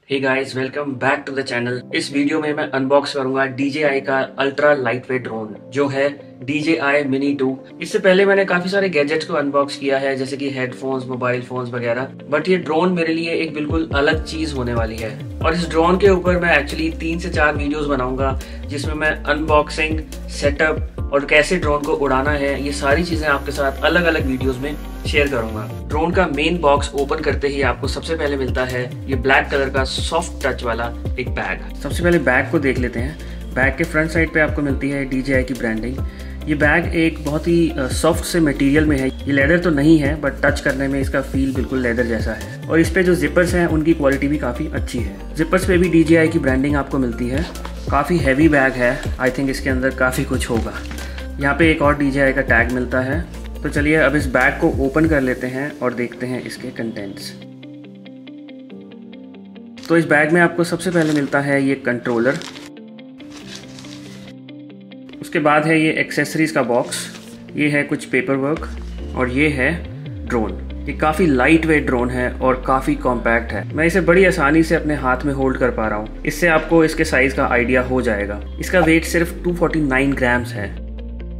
Hey guys, welcome back to the channel. इस video में मैं अनबॉक्स करूंगा DJI का अल्ट्रा लाइट वेट ड्रोन जो है DJI Mini 2। इससे पहले मैंने काफी सारे गैजेट्स को अनबॉक्स किया है, जैसे कि हेडफोन्स, मोबाइल फोन्स वगैरह, बट ये ड्रोन मेरे लिए एक बिल्कुल अलग चीज होने वाली है। और इस ड्रोन के ऊपर मैं एक्चुअली 3 से 4 वीडियोस बनाऊंगा, जिसमें मैं अनबॉक्सिंग, सेटअप और कैसे ड्रोन को उड़ाना है, ये सारी चीजें आपके साथ अलग अलग वीडियोस में शेयर करूंगा। ड्रोन का मेन बॉक्स ओपन करते ही आपको सबसे पहले मिलता है ये ब्लैक कलर का सॉफ्ट टच वाला एक बैग। सबसे पहले बैग को देख लेते हैं। बैग के फ्रंट साइड पे आपको मिलती है DJI की ब्रांडिंग। ये बैग एक बहुत ही सॉफ्ट से मटेरियल में है। ये लेदर तो नहीं है, बट टच करने में इसका फील बिल्कुल लेदर जैसा है। और इस पे जो जिपर्स हैं उनकी क्वालिटी भी काफ़ी अच्छी है। जिपर्स पे भी DJI की ब्रांडिंग आपको मिलती है। काफ़ी हैवी बैग है, आई थिंक इसके अंदर काफ़ी कुछ होगा। यहाँ पे एक और DJI का टैग मिलता है। तो चलिए अब इस बैग को ओपन कर लेते हैं और देखते हैं इसके कंटेंट्स। तो इस बैग में आपको सबसे पहले मिलता है ये कंट्रोलर, उसके बाद है ये एक्सेसरीज का बॉक्स, ये है कुछ पेपर वर्क और ये है ड्रोन। ये काफ़ी लाइट वेट ड्रोन है और काफ़ी कॉम्पैक्ट है। मैं इसे बड़ी आसानी से अपने हाथ में होल्ड कर पा रहा हूँ। इससे आपको इसके साइज़ का आइडिया हो जाएगा। इसका वेट सिर्फ 249 ग्राम्स है।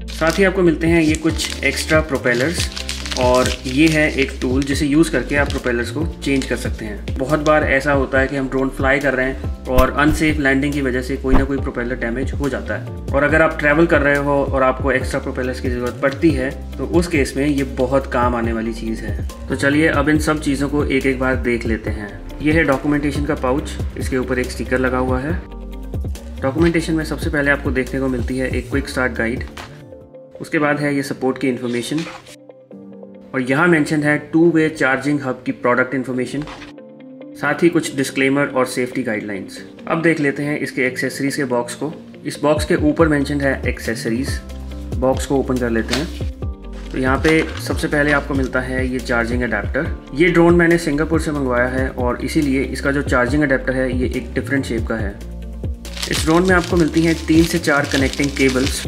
साथ ही आपको मिलते हैं ये कुछ एक्स्ट्रा प्रोपेलर्स और ये है एक टूल जिसे यूज़ करके आप प्रोपेलर्स को चेंज कर सकते हैं। बहुत बार ऐसा होता है कि हम ड्रोन फ्लाई कर रहे हैं और अनसेफ लैंडिंग की वजह से कोई ना कोई प्रोपेलर डैमेज हो जाता है, और अगर आप ट्रैवल कर रहे हो और आपको एक्स्ट्रा प्रोपेलर्स की ज़रूरत पड़ती है तो उस केस में ये बहुत काम आने वाली चीज़ है। तो चलिए अब इन सब चीज़ों को एक एक बार देख लेते हैं। ये है डॉक्यूमेंटेशन का पाउच, इसके ऊपर एक स्टिकर लगा हुआ है। डॉक्यूमेंटेशन में सबसे पहले आपको देखने को मिलती है एक क्विक स्टार्ट गाइड, उसके बाद है ये सपोर्ट की इन्फॉर्मेशन, और यहाँ मेंशन है 2-वे चार्जिंग हब की प्रोडक्ट इन्फॉर्मेशन, साथ ही कुछ डिस्क्लेमर और सेफ्टी गाइडलाइंस। अब देख लेते हैं इसके एक्सेसरीज के बॉक्स को। इस बॉक्स के ऊपर मेंशन है एक्सेसरीज। बॉक्स को ओपन कर लेते हैं। तो यहाँ पे सबसे पहले आपको मिलता है ये चार्जिंग अडेप्टर। ये ड्रोन मैंने सिंगापुर से मंगवाया है और इसीलिए इसका जो चार्जिंग अडेप्टर है ये एक डिफरेंट शेप का है। इस ड्रोन में आपको मिलती हैं 3 से 4 कनेक्टिंग केबल्स।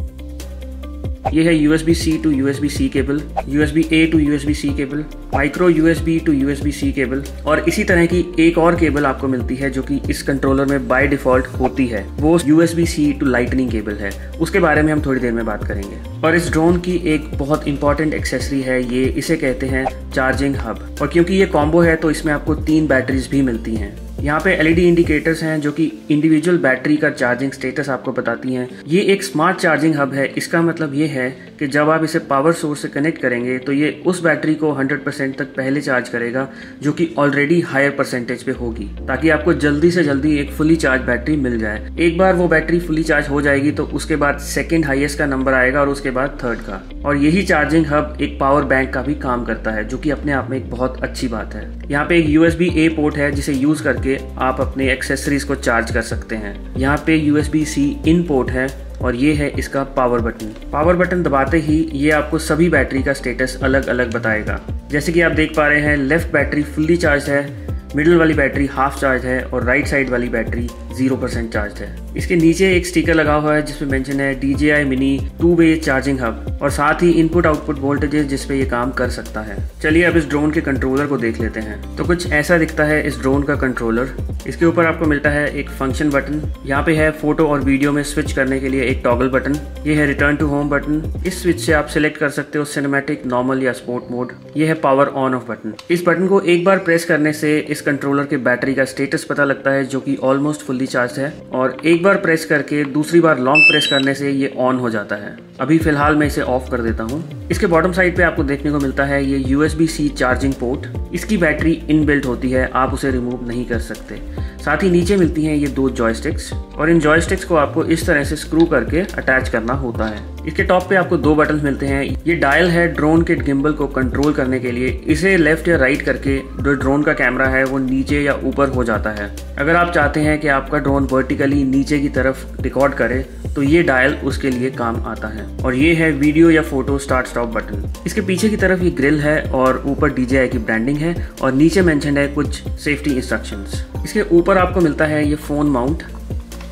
ये है USB-C to USB-C cable, USB-A to USB-C cable, micro USB to USB-C cable, और इसी तरह की एक और केबल आपको मिलती है जो कि इस कंट्रोलर में बाय डिफॉल्ट होती है। वो USB-C to लाइटनिंग केबल है, उसके बारे में हम थोड़ी देर में बात करेंगे। और इस ड्रोन की एक बहुत इंपॉर्टेंट एक्सेसरी है ये, इसे कहते हैं चार्जिंग हब। और क्योंकि ये कॉम्बो है तो इसमें आपको 3 बैटरीज भी मिलती हैं। यहाँ पे LED इंडिकेटर्स हैं जो कि इंडिविजुअल बैटरी का चार्जिंग स्टेटस आपको बताती हैं। ये एक स्मार्ट चार्जिंग हब है। इसका मतलब ये है कि जब आप इसे पावर सोर्स से कनेक्ट करेंगे तो ये उस बैटरी को 100% तक पहले चार्ज करेगा, जो कि ऑलरेडी हायर परसेंटेज पे होगी, ताकि आपको जल्दी से जल्दी एक फुली चार्ज बैटरी मिल जाए। एक बार वो बैटरी फुली चार्ज हो जाएगी तो उसके बाद सेकेंड हाईएस्ट का नंबर आएगा और उसके बाद थर्ड का। और यही चार्जिंग हब एक पावर बैंक का भी काम करता है, जो कि अपने आप में एक बहुत अच्छी बात है। यहाँ पे एक USB-A पोर्ट है जिसे यूज करके आप अपने एक्सेसरीज को चार्ज कर सकते हैं। यहाँ पे USB-C इन पोर्ट है और ये है इसका पावर बटन। पावर बटन दबाते ही ये आपको सभी बैटरी का स्टेटस अलग अलग बताएगा। जैसे कि आप देख पा रहे हैं, लेफ्ट बैटरी फुल्ली चार्ज है, मिडिल वाली बैटरी हाफ चार्ज है और राइट साइड वाली बैटरी 0% चार्ज है। इसके नीचे एक स्टिकर लगा हुआ है जिसमें मेंशन है DJI Mini two way charging hub, और साथ ही इनपुट आउटपुट वोल्टेजेस जिस पे ये काम कर सकता है। चलिए अब इस ड्रोन के कंट्रोलर को देख लेते हैं। तो कुछ ऐसा दिखता है इस ड्रोन का कंट्रोलर। इसके ऊपर आपको मिलता है एक फंक्शन बटन। यहाँ पे है फोटो और वीडियो में स्विच करने के लिए एक टॉगल बटन। ये है रिटर्न टू होम बटन। इस स्विच से आप सिलेक्ट कर सकते हो सिनेमैटिक, नॉर्मल या स्पोर्ट मोड। ये है पावर ऑन ऑफ बटन। इस बटन को एक बार प्रेस करने से इस कंट्रोलर के बैटरी का स्टेटस पता लगता है, जो कि ऑलमोस्ट फुल्ली चार्ज है, और एक बार प्रेस करके दूसरी बार लॉन्ग प्रेस करने से ये ऑन हो जाता है। अभी फिलहाल मैं इसे ऑफ कर देता हूँ। इसके बॉटम साइड पे आपको देखने को मिलता है ये USB-C चार्जिंग पोर्ट। इसकी बैटरी इनबिल्ट होती है, आप उसे रिमूव नहीं कर सकते। साथ ही नीचे मिलती हैं ये 2 जॉयस्टिक्स, और इन जॉयस्टिक्स को आपको इस तरह से स्क्रू करके अटैच करना होता है। इसके टॉप पे आपको 2 बटन मिलते हैं। ये डायल है ड्रोन के गिम्बल को कंट्रोल करने के लिए। इसे लेफ्ट या राइट करके जो ड्रोन का कैमरा है वो नीचे या ऊपर हो जाता है। अगर आप चाहते हैं कि आपका ड्रोन वर्टिकली नीचे की तरफ रिकॉर्ड करे तो ये डायल उसके लिए काम आता है। और ये है वीडियो या फोटो स्टार्ट स्टॉप बटन। इसके पीछे की तरफ ये ग्रिल है और ऊपर DJI की ब्रांडिंग है, और नीचे मेंशन है कुछ सेफ्टी इंस्ट्रक्शंस। इसके ऊपर आपको मिलता है ये फोन माउंट।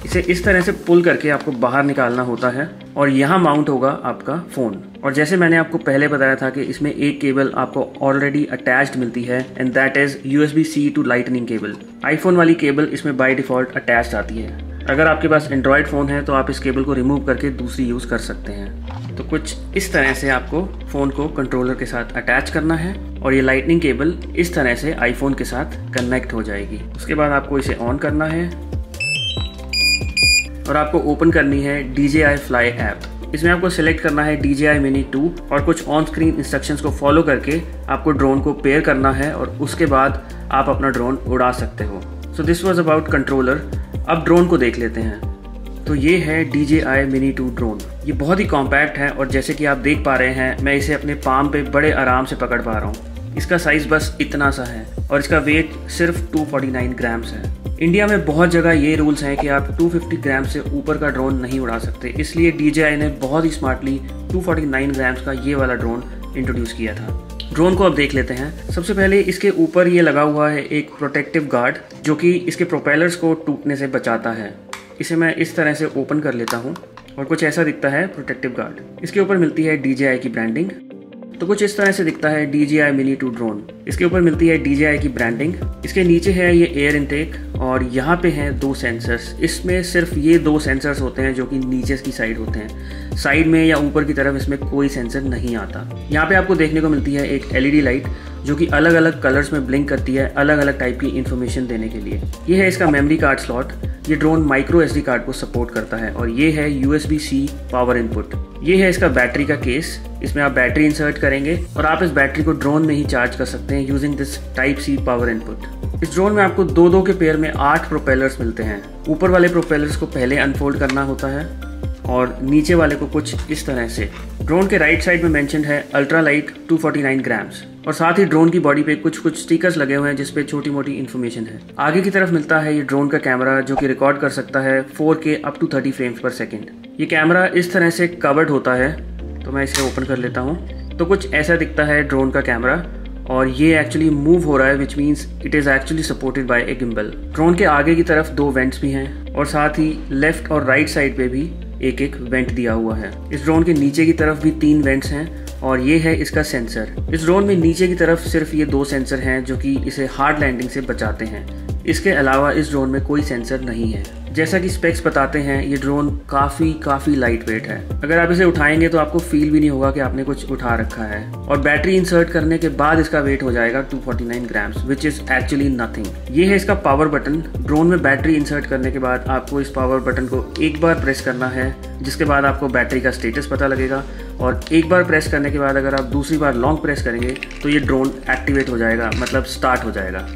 इसे इस तरह से पुल करके आपको बाहर निकालना होता है और यहाँ माउंट होगा आपका फ़ोन। और जैसे मैंने आपको पहले बताया था कि इसमें एक केबल आपको ऑलरेडी अटैच्ड मिलती है and that is USB-C to lightning cable. IPhone वाली केबल इसमें बाय डिफ़ॉल्ट अटैच्ड आती है। अगर आपके पास एंड्रॉयड फ़ोन है तो आप इस केबल को रिमूव करके दूसरी यूज़ कर सकते हैं। तो कुछ इस तरह से आपको फ़ोन को कंट्रोलर के साथ अटैच करना है और ये लाइटनिंग केबल इस तरह से आईफोन के साथ कनेक्ट हो जाएगी। उसके बाद आपको इसे ऑन करना है और आपको ओपन करनी है DJI Fly ऐप। इसमें आपको सिलेक्ट करना है DJI Mini 2 और कुछ ऑन स्क्रीन इंस्ट्रक्शंस को फॉलो करके आपको ड्रोन को पेयर करना है और उसके बाद आप अपना ड्रोन उड़ा सकते हो। So this was about controller. अब ड्रोन को देख लेते हैं। तो ये है DJI Mini 2 ड्रोन। ये बहुत ही कॉम्पैक्ट है और जैसे कि आप देख पा रहे हैं मैं इसे अपने पाम पे बड़े आराम से पकड़ पा रहा हूँ। इसका साइज़ बस इतना सा है और इसका वेट सिर्फ 249 ग्राम्स है। इंडिया में बहुत जगह ये रूल्स हैं कि आप 250 ग्राम से ऊपर का ड्रोन नहीं उड़ा सकते, इसलिए DJI ने बहुत ही स्मार्टली 249 ग्राम्स का ये वाला ड्रोन इंट्रोड्यूस किया था। ड्रोन को अब देख लेते हैं। सबसे पहले इसके ऊपर ये लगा हुआ है एक प्रोटेक्टिव गार्ड जो कि इसके प्रोपेलर्स को टूटने से बचाता है। इसे मैं इस तरह से ओपन कर लेता हूँ और कुछ ऐसा दिखता है प्रोटेक्टिव गार्ड। इसके ऊपर मिलती है DJI की ब्रांडिंग। तो कुछ इस तरह से दिखता है DJI Mini 2 ड्रोन। इसके ऊपर मिलती है DJI की ब्रांडिंग। इसके नीचे है ये एयर इनटेक और यहाँ पे हैं 2 सेंसर्स। इसमें सिर्फ ये 2 सेंसर्स होते हैं जो कि नीचे की साइड होते हैं। साइड में या ऊपर की तरफ इसमें कोई सेंसर नहीं आता। यहाँ पे आपको देखने को मिलती है एक LED लाइट जो कि अलग अलग कलर्स में ब्लिंक करती है अलग अलग टाइप की इन्फॉर्मेशन देने के लिए। ये है इसका मेमोरी कार्ड स्लॉट। ये ड्रोन माइक्रो SD कार्ड को सपोर्ट करता है और ये है USB-C पावर इनपुट। ये है इसका बैटरी का केस। इसमें आप बैटरी इंसर्ट करेंगे और आप इस बैटरी को ड्रोन में ही चार्ज कर सकते हैं using this Type-C power input. इस ड्रोन में आपको 2-2 के पेयर में 8 प्रोपेलर्स मिलते हैं। ऊपर वाले प्रोपेलर्स को पहले अनफोल्ड करना होता है और नीचे वाले को कुछ इस तरह से। ड्रोन के राइट साइड में मेंशन्ड है अल्ट्रा लाइट 249 ग्राम्स और साथ ही ड्रोन की बॉडी पे कुछ स्टिकर्स लगे हुए हैं जिसपे छोटी मोटी इन्फॉर्मेशन है। आगे की तरफ मिलता है ये ड्रोन का कैमरा जो कि रिकॉर्ड कर सकता है 4K अप टू 30 फ्रेम्स पर सेकेंड। ये कैमरा इस तरह से कवर्ड होता है, तो मैं इसे ओपन कर लेता हूँ। तो कुछ ऐसा दिखता है ड्रोन का कैमरा और ये एक्चुअली मूव हो रहा है which means it is actually supported by A gimbal. Drone के आगे की तरफ 2 वेंट्स भी हैं और साथ ही लेफ्ट और राइट साइड पे भी एक वेंट दिया हुआ है। इस ड्रोन के नीचे की तरफ भी 3 वेंट्स हैं और ये है इसका सेंसर। इस ड्रोन में नीचे की तरफ सिर्फ ये 2 सेंसर हैं जो कि इसे हार्ड लैंडिंग से बचाते हैं। इसके अलावा इस ड्रोन में कोई सेंसर नहीं है। जैसा कि स्पेक्स बताते हैं ये ड्रोन काफ़ी लाइट वेट है। अगर आप इसे उठाएंगे तो आपको फील भी नहीं होगा कि आपने कुछ उठा रखा है। और बैटरी इंसर्ट करने के बाद इसका वेट हो जाएगा 249 grams which is actually nothing. ये है इसका पावर बटन। ड्रोन में बैटरी इंसर्ट करने के बाद आपको इस पावर बटन को एक बार प्रेस करना है जिसके बाद आपको बैटरी का स्टेटस पता लगेगा और एक बार प्रेस करने के बाद अगर आप दूसरी बार लॉन्ग प्रेस करेंगे तो ये ड्रोन एक्टिवेट हो जाएगा, मतलब स्टार्ट हो जाएगा।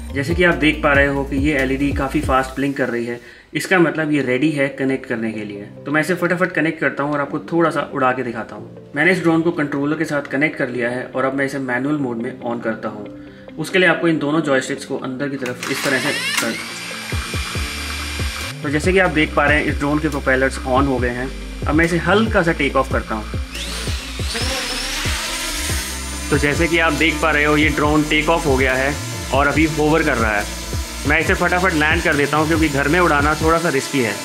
जैसे कि आप देख पा रहे हो कि ये LED काफ़ी फास्ट ब्लिंक कर रही है, इसका मतलब ये रेडी है कनेक्ट करने के लिए। तो मैं इसे फटाफट कनेक्ट करता हूँ और आपको थोड़ा सा उड़ा के दिखाता हूँ। मैंने इस ड्रोन को कंट्रोलर के साथ कनेक्ट कर लिया है और अब मैं इसे मैनुअल मोड में ऑन करता हूँ। उसके लिए आपको इन दोनों जॉयस्टिक्स को अंदर की तरफ इस तरह से कर। तो जैसे कि आप देख पा रहे हैं इस ड्रोन के प्रोपेलर्स ऑन हो गए हैं। अब मैं इसे हल्का सा टेक ऑफ करता हूँ। तो जैसे कि आप देख पा रहे हो ये ड्रोन टेक ऑफ हो गया है और अभी होवर कर रहा है। मैं इसे फटाफट लैंड कर देता हूँ क्योंकि घर में उड़ाना थोड़ा सा रिस्की है।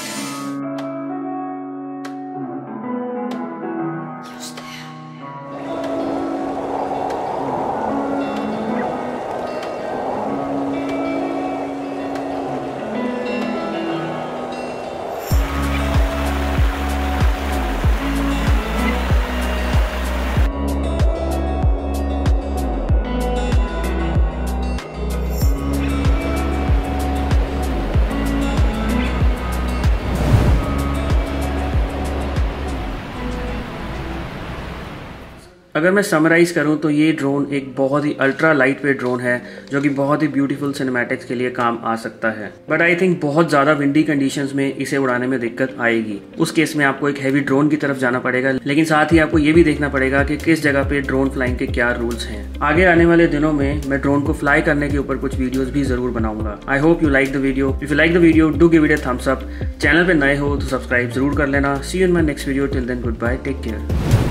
अगर मैं समराइज करूं तो ये ड्रोन एक बहुत ही अल्ट्रा लाइट वेट ड्रोन है जो कि बहुत ही ब्यूटीफुल सिनेमैटिक्स के लिए काम आ सकता है। बट आई थिंक बहुत ज़्यादा विंडी कंडीशंस में इसे उड़ाने में दिक्कत आएगी। उस केस में आपको एक हैवी ड्रोन की तरफ जाना पड़ेगा, लेकिन साथ ही आपको ये भी देखना पड़ेगा कि किस जगह पे ड्रोन फ्लाइंग के क्या रूल्स हैं। आगे आने वाले दिनों में मैं ड्रोन को फ्लाई करने के ऊपर कुछ वीडियोज भी जरूर बनाऊंगा। I hope you like the video. If you like the video do give it a thumbs up. Channel पे नए हो तो सब्सक्राइब जरूर कर लेना। See you in my next video. Till then good bye, take care.